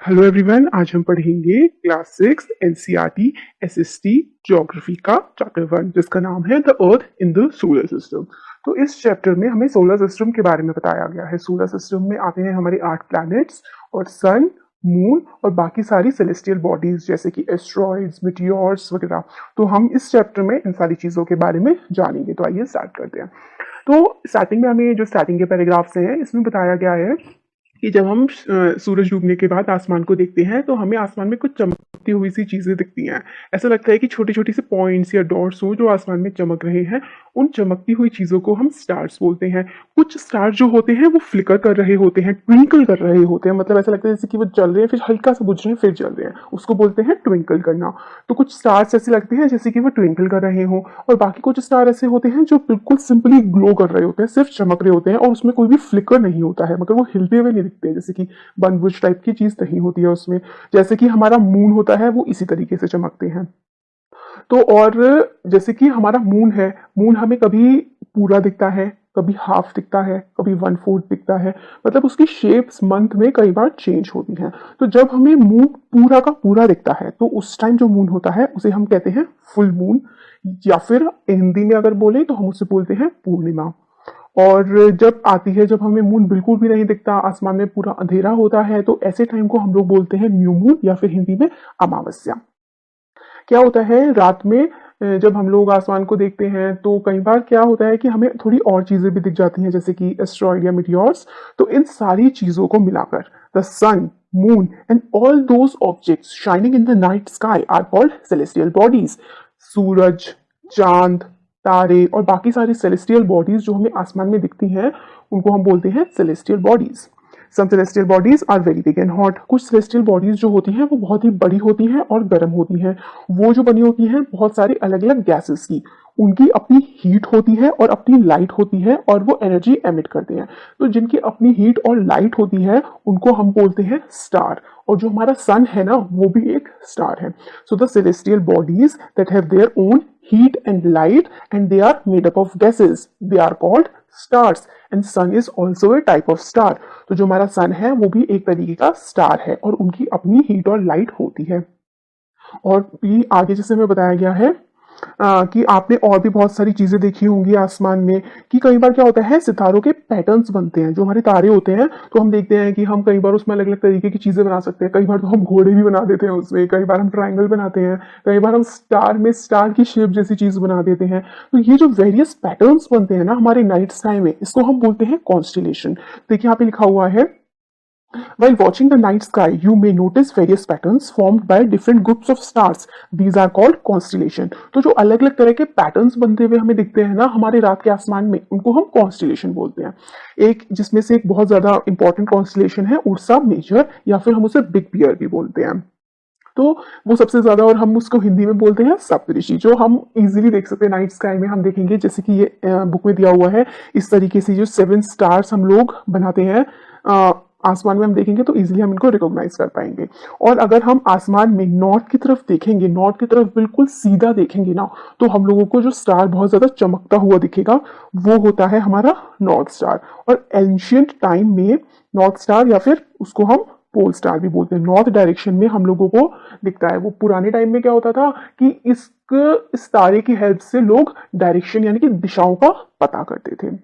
Hello everyone, आज हम पढ़ेंगे क्लास 6 एनसीईआरटी एसएसटी ज्योग्राफी का चैप्टर 1 जिसका नाम है the earth in the solar system. तो इस चैप्टर में हमें सोलर सिस्टम के बारे में बताया गया है। सोलर सिस्टम में आते हैं हमारे 8 प्लैनेट्स और सन, मून और बाकी सारी सेलेस्टियल बॉडीज जैसे कि एस्ट्रॉइड्स, मीटियोर्स वगैरह। तो हम इस चैप्टर में इन सारी चीजों के बारे में जानेंगे। तो आइए स्टार्ट करते हैं। तो स्टार्टिंग में हमें जो स्टार्टिंग के पैराग्राफ्स हैं इसमें बताया गया है कि जब हम सूरज डूबने के बाद आसमान को देखते हैं तो हमें आसमान में कुछ चमकती हुई सी चीजें दिखती हैं। ऐसा लगता है कि छोटे छोटे से पॉइंट्स या डॉट्स हो जो आसमान में चमक रहे हैं। उन चमकती हुई चीजों को हम स्टार्स बोलते हैं। कुछ स्टार जो होते हैं वो फ्लिकर कर रहे होते हैं, ट्विंकल कर रहे होते हैं, मतलब ऐसा लगता है जैसे कि वो जल रहे हैं फिर हल्का सा बुझ रहे हैं फिर जल रहे हैं, उसको बोलते हैं ट्विंकल करना। तो कुछ स्टार्स ऐसे लगते हैं जैसे कि वो ट्विंकल कर रहे हो, और बाकी कुछ स्टार ऐसे होते हैं जो बिल्कुल सिंपली ग्लो कर रहे होते हैं, सिर्फ चमक रहे होते हैं और उसमें कोई भी फ्लिकर नहीं होता है, मगर वो हिलते हुए नहीं दिखते, जैसे कि बनबुश टाइप की चीज नहीं होती है उसमें। जैसे कि हमारा मून होता है वो इसी तरीके से चमकते हैं। तो और जैसे कि हमारा मून है, मून हमें कभी पूरा दिखता है, कभी हाफ दिखता है, कभी 1/4 दिखता है, मतलब उसकी शेप्स मंथ में कई बार चेंज होती हैं। तो जब हमें मून पूरा का पूरा दिखता है तो उस टाइम जो मून होता है उसे हम कहते हैं फुल मून, या फिर हिंदी में अगर बोले तो हम उसे बोलते हैं पूर्णिमा। और जब आती है, जब हमें मून बिल्कुल भी नहीं दिखता, आसमान में पूरा अंधेरा होता है, तो ऐसे टाइम को हम लोग बोलते हैं न्यू मून या फिर हिंदी में अमावस्या। क्या होता है रात में जब हम लोग आसमान को देखते हैं तो कई बार क्या होता है कि हमें थोड़ी और चीजें भी दिख जाती हैं जैसे कि एस्ट्रॉइड या मीटियोर्स। तो इन सारी चीजों को मिलाकर the sun, moon and all those objects shining in the night sky are called celestial bodies. सूरज, चांद, तारे और बाकी सारी सेलेस्टियल बॉडीज जो हमें आसमान में दिखती हैं उनको हम बोलते हैं celestial bodies. Some celestial bodies are very big and hot. कुछ सेलेस्टियल बॉडीज जो होती हैं वो बहुत ही बड़ी होती हैं और गर्म होती हैं। वो जो बनी होती हैं बहुत सारी अलग अलग गैसेस की, उनकी अपनी हीट होती है और अपनी लाइट होती है और वो एनर्जी एमिट करते हैं। तो जिनकी अपनी हीट और लाइट होती है उनको हम बोलते हैं स्टार। और जो हमारा सन है ना वो भी एक स्टार है। So the celestial bodies that have their own heat and light and they are made up of gases, they are called stars and sun is also a type of star। तो जो हमारा सन है वो भी एक तरीके का स्टार है और उनकी अपनी हीट और लाइट होती है। और ये आगे जैसे हमें बताया गया है कि आपने और भी बहुत सारी चीजें देखी होंगी आसमान में कि कई बार क्या होता है सितारों के पैटर्न्स बनते हैं। जो हमारे तारे होते हैं तो हम देखते हैं कि हम कई बार उसमें अलग अलग तरीके की चीजें बना सकते हैं। कई बार तो हम घोड़े भी बना देते हैं उसमें, कई बार हम ट्राइंगल बनाते हैं, कई बार हम स्टार में स्टार की शेप जैसी चीज बना देते हैं। तो ये जो वेरियस पैटर्न्स बनते हैं ना हमारे नाइट स्काई में, इसको हम बोलते हैं कॉन्स्टिलेशन। देखिए यहाँ पे लिखा हुआ है while watching the night sky, you may notice various patterns formed by different groups of stars. These are called constellation. तो जो अलग अलग तरह के पैटर्न्स बनते हुए हमें दिखते हैं ना हमारे रात के आसमान में, उनको हम कॉन्स्टिलेशन बोलते हैं। एक जिसमें से एक बहुत ज्यादा इंपॉर्टेंट कॉन्स्टिलेशन है उर्सा मेजर, या फिर हम उसे बिग बियर भी बोलते हैं। तो वो सबसे ज्यादा, और हम उसको हिंदी में बोलते हैं सप्तऋषि, जो हम इजीली देख सकते हैं नाइट स्काई में। हम देखेंगे जैसे कि ये बुक में दिया हुआ है, इस तरीके से जो 7 स्टार्स हम लोग बनाते हैं आसमान में, हम देखेंगे तो इजीली हम इनको रिकॉग्नाइज कर पाएंगे। और अगर हम आसमान में नॉर्थ की तरफ देखेंगे, नॉर्थ की तरफ बिल्कुल सीधा देखेंगे ना, तो हम लोगों को जो स्टार बहुत ज्यादा चमकता हुआ दिखेगा वो होता है हमारा नॉर्थ स्टार। और एंशियंट टाइम में नॉर्थ स्टार या फिर उसको हम पोल स्टार भी बोलते हैं, नॉर्थ डायरेक्शन में हम लोगों को दिखता है। वो पुराने टाइम में क्या होता था कि इस तारे की हेल्प से लोग डायरेक्शन यानी कि दिशाओं का पता करते थे।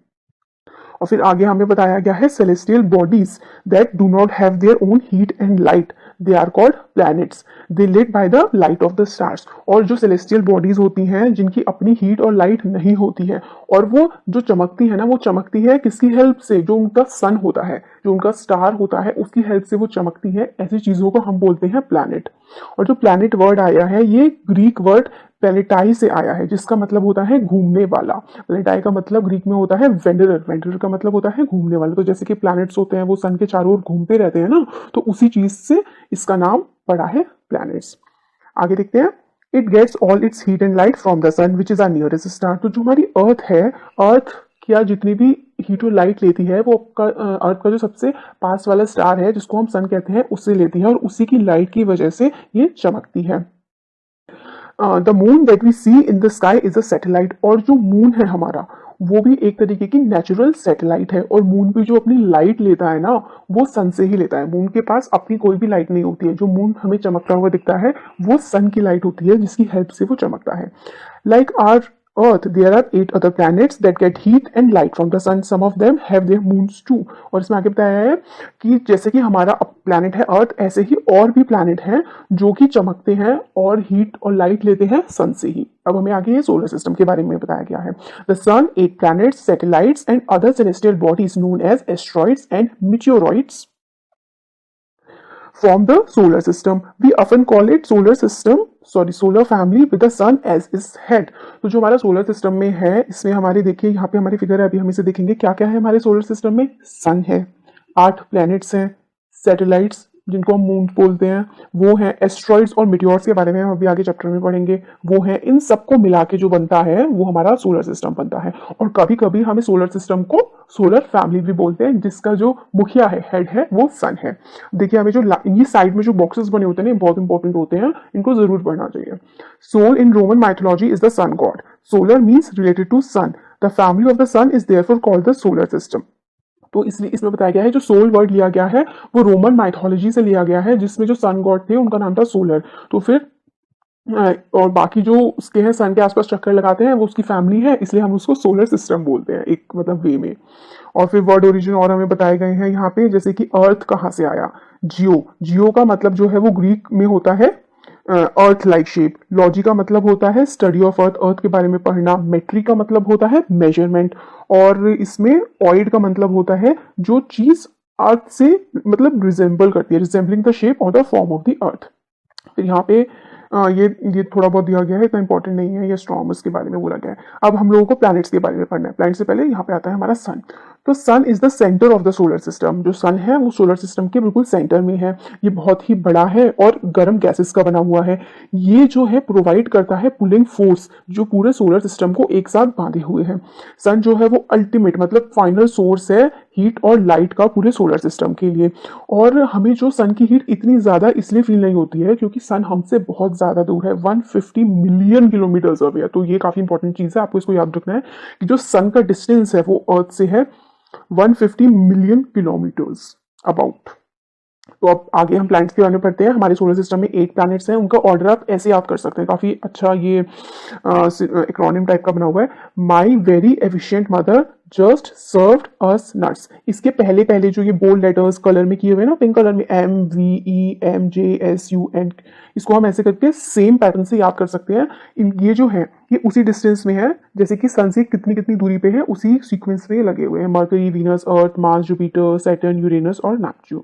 और फिर आगे हमें बताया गया है celestial bodies that do not have their own heat and light, they are called planets, they lit by the light of the stars. और जो सेलेस्टियल बॉडीज होती हैं जिनकी अपनी हीट और लाइट नहीं होती है, और वो जो चमकती है ना वो चमकती है किसकी हेल्प से, जो उनका सन होता है, जो उनका स्टार होता है उसकी हेल्प से वो चमकती है। ऐसी चीजों को हम बोलते हैं प्लैनेट। और जो प्लैनेट वर्ड आया है ये ग्रीक वर्ड प्लेनेटाई से आया है, जिसका मतलब होता है घूमने वाला। प्लेनेटाई का मतलब ग्रीक में होता है वेंडरर, वेंडरर का मतलब होता है घूमने वाला। तो जैसे कि प्लैनेट्स होते हैं वो सन के चारों ओर घूमते रहते हैं ना, तो उसी चीज से इसका नाम पड़ा है प्लैनेट्स। आगे देखते हैं, it gets all its heat and light from the sun which is our nearest star. तो जो हमारी अर्थ है, अर्थ क्या जितनी भी हीट और लाइट लेती है वो अर्थ का जो सबसे पास वाला स्टार है जिसको हम सन कहते हैं उससे लेती है, और उसी की लाइट की वजह से ये चमकती है। The moon that we see in the sky is a satellite. और जो मून है हमारा वो भी एक तरीके की नेचुरल सैटेलाइट है। और मून भी जो अपनी लाइट लेता है ना, वो सन से ही लेता है। मून के पास अपनी कोई भी लाइट नहीं होती है। जो मून हमें चमकता हुआ दिखता है वो सन की लाइट होती है, जिसकी हेल्प से वो चमकता है। Like our Earth, there are 8 other planets that get heat and light from the sun. Some of them have their moons too. और इसमें आगे बताया है कि जैसे कि हमारा प्लैनेट है अर्थ, ऐसे ही और भी प्लैनेट हैं जो कि चमकते हैं और हीट और लाइट लेते हैं सन से ही। अब हमें आगे ये सोलर सिस्टम के बारे में बताया गया है। The sun, 8 planets, satellites and other celestial bodies known as asteroids and meteoroids from the solar system. We often call it solar family with the sun as its head. तो जो हमारा solar system में है, इसमें हमारे देखिए यहाँ पे हमारी फिगर है, अभी हम इसे देखेंगे क्या क्या है हमारे सोलर सिस्टम में। सन है, 8 प्लैनेट्स हैं, सैटेलाइट्स जिनको हम मून बोलते हैं वो हैं, एस्ट्रॉइड्स और मिटियोर्स के बारे में हम अभी आगे चैप्टर में पढ़ेंगे, वो हैं। इन सबको मिला के जो बनता है वो हमारा सोलर सिस्टम बनता है। और कभी कभी हमें सोलर सिस्टम को सोलर फैमिली भी बोलते हैं, जिसका जो मुखिया है, हेड है, वो सन है। देखिए हमें जो ये साइड में जो बॉक्सेस बने होते हैं बहुत इंपॉर्टेंट होते हैं, इनको जरूर पढ़ना चाहिए। Sol in Roman mythology is the sun god. Solar means related to sun. The family of the sun is therefore called the solar system. तो इसलिए इसमें बताया गया है जो सोल वर्ड लिया गया है वो रोमन माइथोलॉजी से लिया गया है, जिसमें जो सन गॉड थे उनका नाम था सोलर। तो फिर और बाकी जो उसके हैं सन के आसपास चक्कर लगाते हैं वो उसकी फैमिली है, इसलिए हम उसको सोलर सिस्टम बोलते हैं एक मतलब वे में। और फिर वर्ड ओरिजिन और हमें बताए गए हैं यहाँ पे, जैसे कि अर्थ कहाँ से आया। जियो का मतलब जो है वो ग्रीक में होता है अर्थ लाइक शेप। लॉजी का मतलब होता है स्टडी ऑफ अर्थ, अर्थ के बारे में पढ़ना। मेट्री का मतलब होता है मेजरमेंट। और इसमें ऑइड का मतलब होता है जो चीज अर्थ से मतलब रिजेंबल करती है, रिजेंबलिंग द शेप और the form of the earth. फिर यहाँ पे ये थोड़ा बहुत दिया गया है, इतना इंपॉर्टेंट नहीं है, ये एस्ट्रोनॉमर्स के बारे में बोला गया है। अब हम लोगों को प्लैनेट्स के बारे में पढ़ना है। प्लैनेट से पहले यहाँ पे आता है हमारा सन। तो sun is the centre of the solar system. जो सन है वो सोलर सिस्टम के बिल्कुल सेंटर में है। ये बहुत ही बड़ा है और गर्म गैसेस का बना हुआ है। ये जो है प्रोवाइड करता है पुलिंग फोर्स, जो पूरे सोलर सिस्टम को एक साथ बांधे हुए है। सन जो है वो अल्टीमेट मतलब फाइनल सोर्स है हीट और लाइट का पूरे सोलर सिस्टम के लिए। और हमें जो सन की हीट इतनी ज्यादा इसलिए फील नहीं होती है क्योंकि सन हमसे बहुत ज्यादा दूर है, 150 मिलियन किलोमीटर अवे है। तो ये काफी इंपॉर्टेंट चीज है, आपको इसको याद रखना है कि जो सन का डिस्टेंस है वो अर्थ से है 150 मिलियन किलोमीटर्स अबाउट। तो अब आगे हम प्लैनेट्स के बारे में पढ़ते हैं। हमारे सोलर सिस्टम में 8 प्लैनेट्स हैं, उनका ऑर्डर आप ऐसे याद कर सकते हैं, काफी अच्छा ये एक्रोनिम टाइप का बना हुआ है। My very efficient mother just served us nuts. इसके पहले पहले जो ये बोल्ड लेटर्स कलर में किए हुए ना, पिंक कलर में, MVEMJSUN, इसको हम ऐसे करके सेम पैटर्न से याद कर सकते हैं। ये जो है ये उसी डिस्टेंस में है जैसे कि सन से कितनी कितनी दूरी पे है, उसी सीक्वेंस में लगे हुए हैं। मरकरी, वीनस, अर्थ, मार्स, जुपिटर, सैटर्न, यूरेनस और नेपच्यून।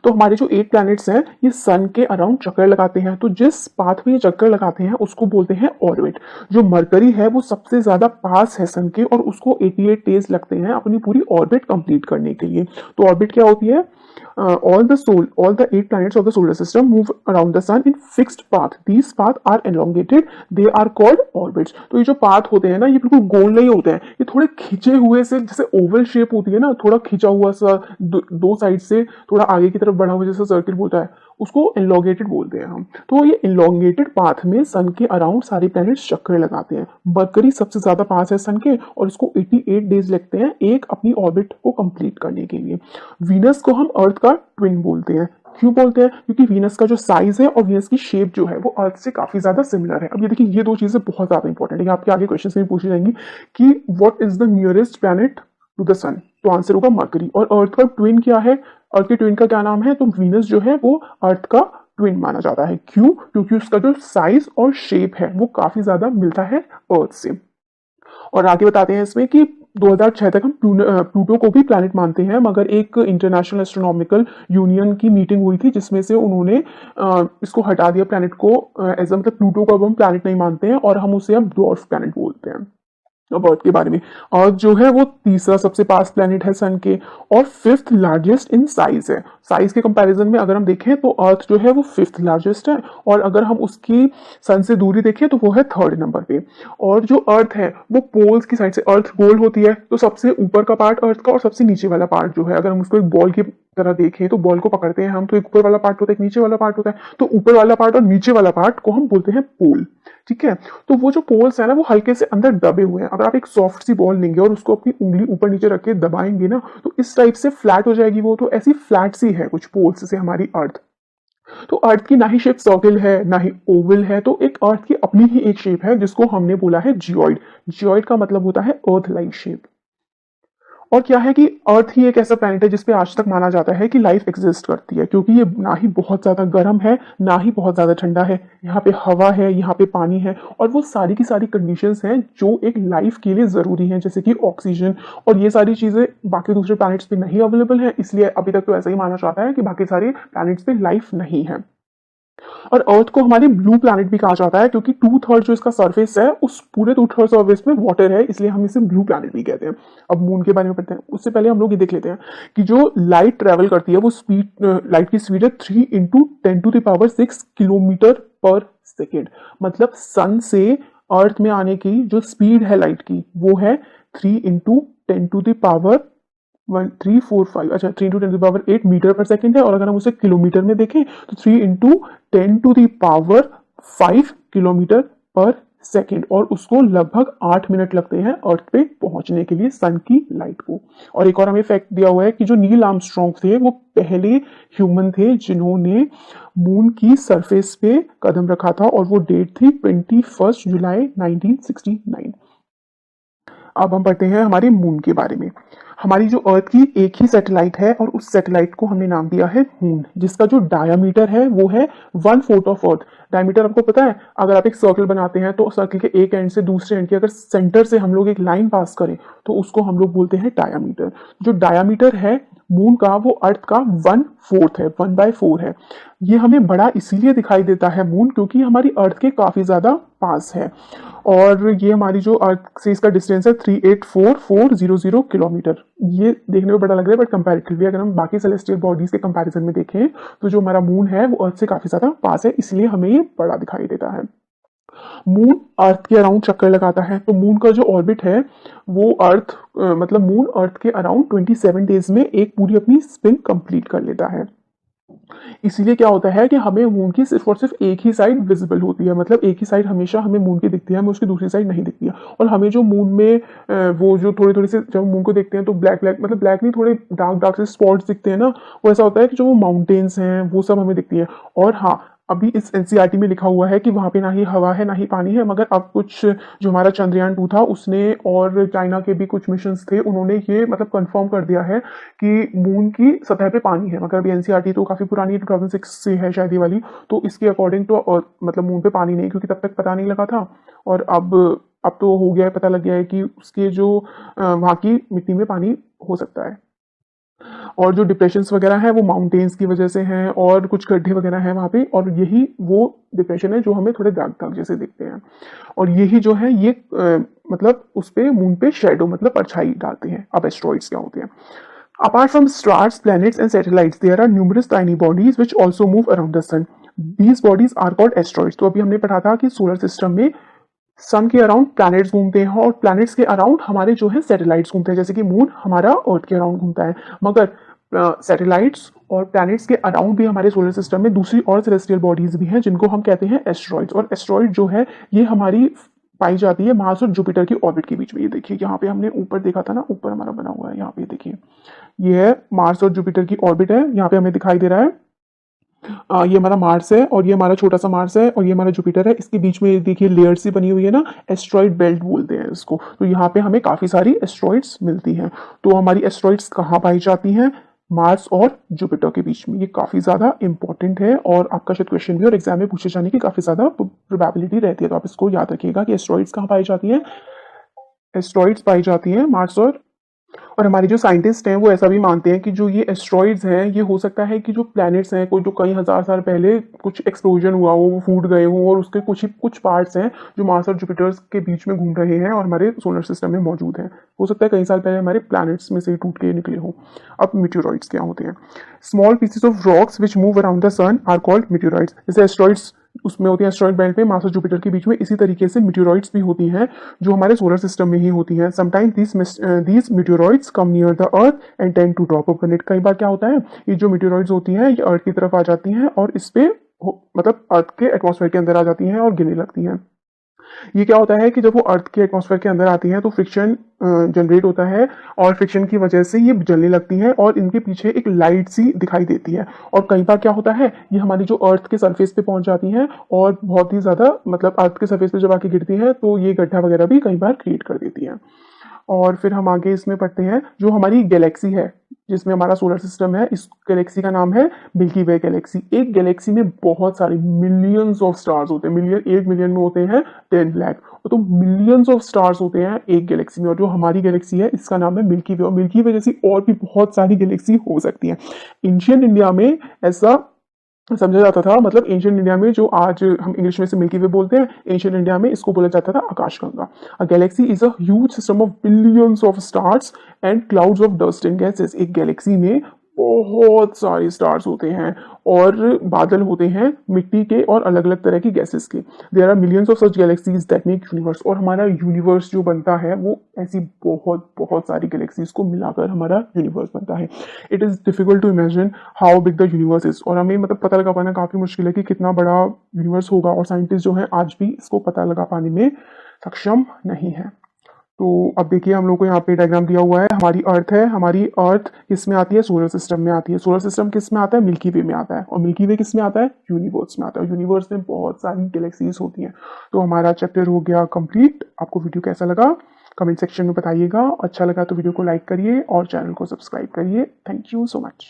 तो हमारे जो 8 प्लैनेट्स हैं ये सन के अराउंड चक्कर लगाते हैं। तो जिस पाथ में ये चक्कर लगाते हैं उसको बोलते हैं ऑर्बिट। जो मरकरी है वो सबसे ज्यादा पास है सन के और उसको 88 डेज लगते हैं अपनी पूरी ऑर्बिट कंप्लीट करने के लिए। तो ऑर्बिट क्या होती है? all the 8 planets of the solar system move around the sun in fixed path. These paths are elongated. They are called orbits. तो ये जो पाथ होते हैं ना ये बिल्कुल गोल नहीं होते हैं, ये थोड़े खिंचे हुए से, जैसे ओवल शेप होती है ना, थोड़ा खिंचा हुआ सा, दो साइड से थोड़ा आगे की तरफ बढ़ा हुआ जैसा सर्किल होता है, उसको एलोंगेटेड बोलते हैं हम। तो ये एलोंगेटेड पाथ में सन के अराउंड सारे प्लैनेट्स चक्कर लगाते हैं। मरकरी सबसे ज्यादा पास है सन के और इसको 88 डेज लगते हैं एक अपनी ऑर्बिट को कंप्लीट करने के लिए। वीनस को हम अर्थ का ट्विन बोलते हैं। क्यों बोलते हैं? क्योंकि वीनस का जो साइज है और वीनस की शेप जो है वो अर्थ से काफी ज्यादा सिमिलर है। अब ये देखिए, ये दो चीजें बहुत ज्यादा इंपॉर्टेंट है, आपके आगे क्वेश्चन में पूछी जाएंगी कि what is the nearest planet to the sun. तो आंसर होगा मरकरी। और अर्थ का ट्विन क्या है? अर्थ के ट्विन का क्या नाम है? तो वीनस जो है वो अर्थ का ट्विन माना जाता है। क्यों? क्योंकि उसका जो साइज और शेप है वो काफी ज्यादा मिलता है अर्थ से। और आगे बताते हैं इसमें कि 2006 तक हम प्लूटो को भी प्लैनेट मानते हैं, मगर एक इंटरनेशनल एस्ट्रोनॉमिकल यूनियन की मीटिंग हुई थी जिसमें से उन्होंने इसको हटा दिया प्लैनेट को एज मतलब प्लूटो को अब हम प्लैनेट नहीं मानते हैं और हम उसे अब ड्वार्फ प्लैनेट बोलते हैं। अब अर्थ के बारे में, अर्थ जो है वो तीसरा सबसे पास प्लैनेट है सन के और 5th लार्जेस्ट इन साइज है। साइज के कंपैरिजन में अगर हम देखें तो अर्थ जो है वो 5th लार्जेस्ट है, और अगर हम उसकी सन से दूरी देखें तो वो है 3rd नंबर पे। और जो अर्थ है वो पोल्स की साइड से, अर्थ गोल होती है तो सबसे ऊपर का पार्ट अर्थ का और सबसे नीचे वाला पार्ट जो है, अगर हम उसको एक बॉल की तरह देखें तो बॉल को पकड़ते हैं हम, तो एक ऊपर वाला पार्ट होता है, एक नीचे वाला पार्ट होता है, तो ऊपर वाला पार्ट और नीचे वाला पार्ट को हम बोलते हैं पोल। ठीक है, तो वो जो पोल्स है ना वो हल्के से अंदर दबे हुए हैं। अगर आप एक सॉफ्ट सी बॉल लेंगे और उसको अपनी उंगली ऊपर नीचे रख के दबाएंगे ना तो इस टाइप से फ्लैट हो जाएगी वो, तो ऐसी फ्लैट सी है कुछ पोल्स से हमारी अर्थ। तो अर्थ की ना ही शेप सर्किल है ना ही ओवल है, तो एक अर्थ की अपनी ही एक शेप है जिसको हमने बोला है जियोइड। जियोइड का मतलब होता है अर्थ लाइक शेप। और क्या है कि अर्थ ही एक ऐसा प्लैनेट है जिसपे आज तक माना जाता है कि लाइफ एग्जिस्ट करती है, क्योंकि ये ना ही बहुत ज्यादा गर्म है ना ही बहुत ज्यादा ठंडा है, यहाँ पे हवा है, यहाँ पे पानी है, और वो सारी की सारी कंडीशंस हैं जो एक लाइफ के लिए जरूरी हैं, जैसे कि ऑक्सीजन। और ये सारी चीजें बाकी दूसरे प्लैनेट्स पे नहीं अवेलेबल है, इसलिए अभी तक तो ऐसा ही माना जाता है कि बाकी सारे प्लैनेट्स पे लाइफ नहीं है। और अर्थ को हमारे ब्लू प्लैनेट भी कहा जाता है, क्योंकि 2/3 जो इसका सरफेस है उस पूरे 2/3 सरफेस में वाटर है, इसलिए हम इसे ब्लू प्लैनेट भी कहते हैं। अब मून के बारे में पढ़ते हैं, उससे पहले हम लोग ये देख लेते हैं कि जो लाइट ट्रेवल करती है वो स्पीड, लाइट की स्पीड है 3 × 10⁶ किलोमीटर पर सेकेंड। मतलब सन से अर्थ में आने की जो स्पीड है लाइट की वो है 3 × 10⁵ अच्छा 3 × 10⁸ मीटर पर सेकेंड है। और अगर हम उसे किलोमीटर में देखें तो 3 × 10⁵ किलोमीटर पर सेकेंड, और उसको लगभग 8 मिनट लगते हैं अर्थ पे पहुंचने के लिए सन की लाइट को। और एक और हमें फैक्ट दिया हुआ है कि जो नील आर्मस्ट्रॉन्ग थे वो पहले ह्यूमन थे जिन्होंने मून की सरफेस पे कदम रखा था, और वो डेट थी 21 जुलाई 1969। अब हम पढ़ते हैं हमारे मून के बारे में। हमारी जो अर्थ की एक ही सैटेलाइट है और उस सैटेलाइट को हमने नाम दिया है मून, जिसका जो डायामीटर है वो है 1/4 ऑफ अर्थ। डायमीटर आपको पता है, अगर आप एक सर्कल बनाते हैं तो सर्कल के एक एंड से दूसरे एंड की अगर सेंटर से हम लोग एक लाइन पास करें तो उसको हम लोग बोलते हैं डायामीटर। जो डायामीटर है मून का वो अर्थ का 1/4 है, 1/4 है। ये हमें बड़ा इसीलिए दिखाई देता है मून क्योंकि हमारी अर्थ के काफी ज्यादा पास है, और ये हमारी जो अर्थ से इसका डिस्टेंस है 384,400 किलोमीटर। ये देखने में बड़ा लग रहा है बट कंपैरेटिवली अगर हम बाकी सेलेस्टियल बॉडीज के कंपैरिजन में देखें तो जो हमारा मून है वो अर्थ से काफी ज्यादा पास है, इसलिए हमें ये बड़ा दिखाई देता है। मून अर्थ के अराउंड चक्कर लगाता है, तो मून का जो ऑर्बिट है वो अर्थ मतलब मून अर्थ के अराउंड 27 डेज में एक पूरी अपनी स्पिन कंप्लीट कर लेता है। इसीलिए क्या होता है कि हमें मून की सिर्फ और सिर्फ एक ही साइड विजिबल होती है, मतलब एक ही साइड हमेशा हमें मून की दिखती है, हमें उसकी दूसरी साइड नहीं दिखती है। और हमें जो मून में वो जो थोड़ी थोड़ी से जब मून को देखते हैं तो ब्लैक ब्लैक मतलब ब्लैक नहीं, थोड़े डार्क डार्क से स्पॉट्स दिखते हैं ना, वो ऐसा होता है कि जो वो माउंटेन्स हैं वो सब हमें दिखती है। और हाँ, अभी इस एनसीईआरटी में लिखा हुआ है कि वहां पे ना ही हवा है ना ही पानी है, मगर अब कुछ जो हमारा चंद्रयान 2 था उसने और चाइना के भी कुछ मिशंस थे, उन्होंने ये मतलब कंफर्म कर दिया है कि मून की सतह पे पानी है। मगर अभी एनसीईआरटी तो काफी पुरानी 2006 से है शायद ये वाली, तो इसके अकॉर्डिंग तो मतलब मून पे पानी नहीं, क्योंकि तब तक पता नहीं लगा था। और अब तो हो गया है, पता लग गया है कि उसके जो वहाँ की मिट्टी में पानी हो सकता है। और जो डिप्रेशंस वगैरह हैं वो माउंटेन्स की वजह से हैं, और कुछ गड्ढे वगैरह हैं वहाँ पे, और यही वो डिप्रेशन है जो हमें थोड़े दाग दाग जैसे दिखते हैं। और यही जो है ये मतलब उस पे मून पे शेडो मतलब परछाई डालते हैं। अब एस्ट्रॉइड्स क्या होते हैं? Apart from stars, planets and satellites, there are numerous tiny bodies which also move around the sun. These bodies are called asteroids. तो अभी हमने पढ़ा था कि सोलर सिस्टम में सन के अराउंड प्लैनेट्स घूमते हैं और प्लैनेट्स के अराउंड हमारे जो है सैटेलाइट्स घूमते हैं, जैसे कि मून हमारा अर्थ के अराउंड घूमता है। मगर सैटेलाइट्स और प्लैनेट्स के अराउंड भी हमारे सोलर सिस्टम में दूसरी और सेलेस्टियल बॉडीज भी हैं जिनको हम कहते हैं एस्ट्रॉइड्स। और एस्ट्रॉइड जो है ये हमारी पाई जाती है मार्स और जुपिटर की ऑर्बिट के बीच में। ये देखिए यहाँ पे हमने ऊपर देखा था ना, ऊपर हमारा बना हुआ है, यहाँ पे देखिए ये है मार्स और जुपिटर की ऑर्बिट है, यहाँ पे हमें दिखाई दे रहा है। ये हमारा मार्स है और ये हमारा छोटा सा मार्स है और ये हमारा जुपिटर है। इसके बीच में देखिए लेयर सी बनी हुई है ना, एस्ट्रॉइड बेल्ट बोलते हैं इसको। तो यहाँ पे हमें काफी सारी एस्ट्रॉइड्स मिलती हैं। तो हमारी एस्ट्रॉइड्स कहाँ पाई जाती हैं? मार्स और जुपिटर के बीच में। ये काफी ज्यादा इंपॉर्टेंट है और आपका शायद क्वेश्चन भी और एग्जाम में पूछे जाने की काफी ज्यादा प्रोबेबिलिटी रहती है, तो आप इसको याद रखिएगा कि एस्ट्रॉइड्स कहाँ पाई जाती हैं। एस्ट्रॉइड्स पाई जाती हैं मार्स और और हमारे जो साइंटिस्ट हैं वो ऐसा भी मानते हैं कि जो ये एस्ट्रॉइड्स हैं ये हो सकता है कि जो प्लैनेट्स हैं कोई जो कई हज़ार साल पहले कुछ एक्सप्लोजन हुआ हो, वो फूट गए हों और उसके कुछ पार्ट्स हैं जो मार्स और जुपिटर्स के बीच में घूम रहे हैं और हमारे सोलर सिस्टम में मौजूद हैं। हो सकता है कई साल पहले हमारे प्लैनेट्स में से ही टूट के निकले हों। अब मीटेओरॉइड्स क्या होते हैं? Small pieces of rocks which move around the sun are called meteoroids. जैसे एस्ट्रॉइड्स उसमें होती हैं, एस्ट्रॉइड बेल्ट में मार्स और जुपिटर के बीच में, इसी तरीके से मीटेओरॉइड्स भी होती हैं जो हमारे सोलर सिस्टम में ही होती हैं। Sometimes these meteoroids come near the earth and tend to drop upon it. कई बार क्या होता है, ये जो मीटेओरॉइड्स होती हैं ये अर्थ की तरफ आ जाती हैं और इस पे मतलब अर्थ के एटमॉस्फेयर के अंदर आ जाती हैं और गिरने लगती हैं। ये क्या होता है कि जब वो अर्थ के एटमॉस्फेयर के अंदर आती हैं तो फ्रिक्शन जनरेट होता है और फ्रिक्शन की वजह से ये जलने लगती हैं और इनके पीछे एक लाइट सी दिखाई देती है। और कई बार क्या होता है, ये हमारी जो अर्थ के सरफेस पे पहुंच जाती हैं और बहुत ही ज़्यादा मतलब अर्थ के सरफेस पे जब आके गिरती हैं तो ये गड्ढा वगैरह भी कई बार क्रिएट कर देती हैं। और फिर हम आगे इसमें पढ़ते हैं जो हमारी गैलेक्सी है जिसमें हमारा सोलर सिस्टम है, इस गैलेक्सी का नाम है मिल्की वे गैलेक्सी। एक गैलेक्सी में बहुत सारे मिलियंस ऑफ स्टार्स होते हैं। मिलियन, 1 मिलियन में होते हैं 10 लाख, तो मिलियंस ऑफ स्टार्स होते हैं एक गैलेक्सी में। और जो हमारी गैलेक्सी है इसका नाम है मिल्की वे। और मिल्की वे जैसी और भी बहुत सारी गैलेक्सी हो सकती हैं। एंशिएंट इंडिया में ऐसा समझा जाता था, मतलब एंशिएंट इंडिया में जो आज हम इंग्लिश में से मिल्की वे बोलते हैं, एंशिएंट इंडिया में इसको बोला जाता था आकाशगंगा। A galaxy is a huge system of billions of stars and clouds of dust and gases. एक गैलेक्सी में बहुत सारे स्टार्स होते हैं और बादल होते हैं मिट्टी के और अलग अलग तरह की गैसेस के। There are millions of such galaxies that make universe. और हमारा यूनिवर्स जो बनता है वो ऐसी बहुत बहुत सारी गैलेक्सीज को मिलाकर हमारा यूनिवर्स बनता है। It is difficult to imagine how big the universe is. और हमें मतलब पता लगा पाना काफ़ी मुश्किल है कि कितना बड़ा यूनिवर्स होगा, और साइंटिस्ट जो हैं आज भी इसको पता लगा पाने में सक्षम नहीं है। तो अब देखिए हम लोग को यहाँ पे डायग्राम दिया हुआ है। हमारी अर्थ है, हमारी अर्थ किस में आती है? सोलर सिस्टम में आती है। सोलर सिस्टम किस में आता है? मिल्की वे में आता है। और मिल्की वे किस में आता है? यूनिवर्स में आता है। यूनिवर्स में बहुत सारी गैलेक्सीज होती हैं। तो हमारा चैप्टर हो गया कंप्लीट। आपको वीडियो कैसा लगा कमेंट सेक्शन में बताइएगा। अच्छा लगा तो वीडियो को लाइक करिए और चैनल को सब्सक्राइब करिए। Thank you so much.